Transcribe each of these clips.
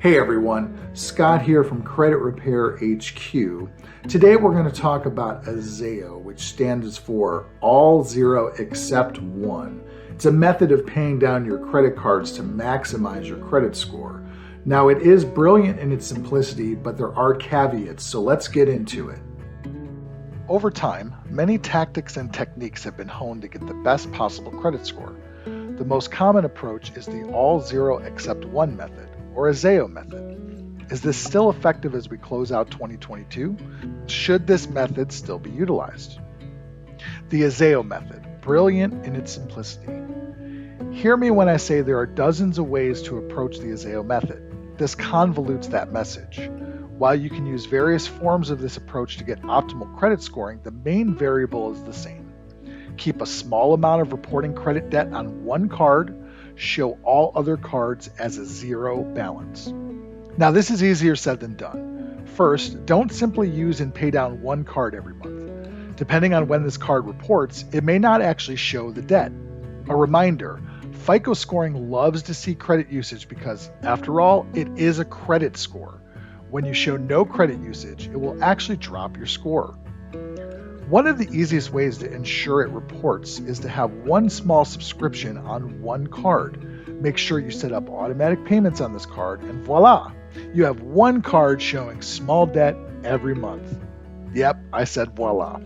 Hey everyone, Scott here from CreditRepairHQ. Today we're going to talk about AZEO, which stands for All Zero Except One. It's a method of paying down your credit cards to maximize your credit score. Now it is brilliant in its simplicity, but there are caveats, so let's get into it. Over time, many tactics and techniques have been honed to get the best possible credit score. The most common approach is the All Zero Except One method, or AZEO method. Is this still effective as we close out 2022? Should this method still be utilized? The AZEO method, brilliant in its simplicity. Hear me when I say there are dozens of ways to approach the AZEO method. This convolutes that message. While you can use various forms of this approach to get optimal credit scoring, the main variable is the same. Keep a small amount of reporting credit debt on one card, show all other cards as a zero balance. Now this is easier said than done. First, don't simply use and pay down one card every month. Depending on when this card reports, it may not actually show the debt. A reminder, FICO scoring loves to see credit usage because, after all, it is a credit score. When you show no credit usage, it will actually drop your score. One of the easiest ways to ensure it reports is to have one small subscription on one card. Make sure you set up automatic payments on this card, and voila! You have one card showing small debt every month. Yep, I said voila.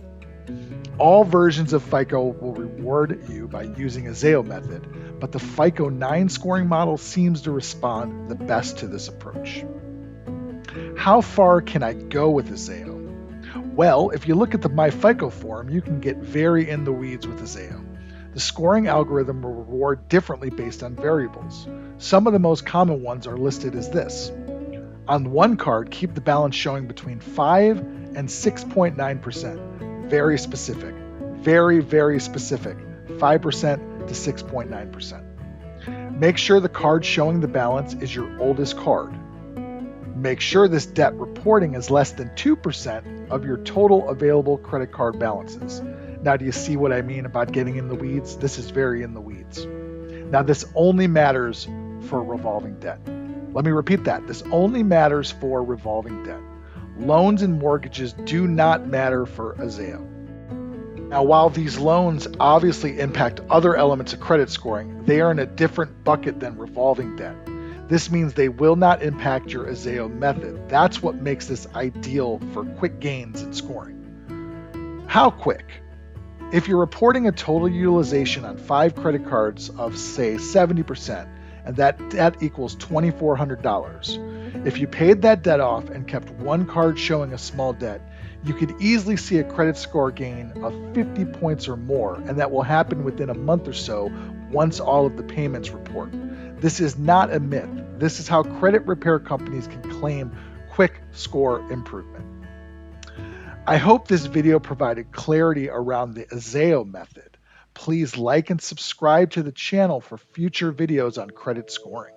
All versions of FICO will reward you by using a AZEO method, but the FICO 9 scoring model seems to respond the best to this approach. How far can I go with AZEO? Well, if you look at the MyFICO forum, you can get very in the weeds with AZEO. The scoring algorithm will reward differently based on variables. Some of the most common ones are listed as this. On one card, keep the balance showing between 5 and 6.9%. Very specific. Very, very specific. 5% to 6.9%. Make sure the card showing the balance is your oldest card. Make sure this debt reporting is less than 2% of your total available credit card balances. Now, do you see what I mean about getting in the weeds? This is very in the weeds. Now, this only matters for revolving debt. Let me repeat that. This only matters for revolving debt. Loans and mortgages do not matter for AZEO. Now, while these loans obviously impact other elements of credit scoring, they are in a different bucket than revolving debt. This means they will not impact your AZEO method. That's what makes this ideal for quick gains in scoring. How quick? If you're reporting a total utilization on 5 credit cards of, say, 70%, and that debt equals $2,400, if you paid that debt off and kept one card showing a small debt, you could easily see a credit score gain of 50 points or more, and that will happen within a month or so once all of the payments report. This is not a myth. This is how credit repair companies can claim quick score improvement. I hope this video provided clarity around the AZEO method. Please like and subscribe to the channel for future videos on credit scoring.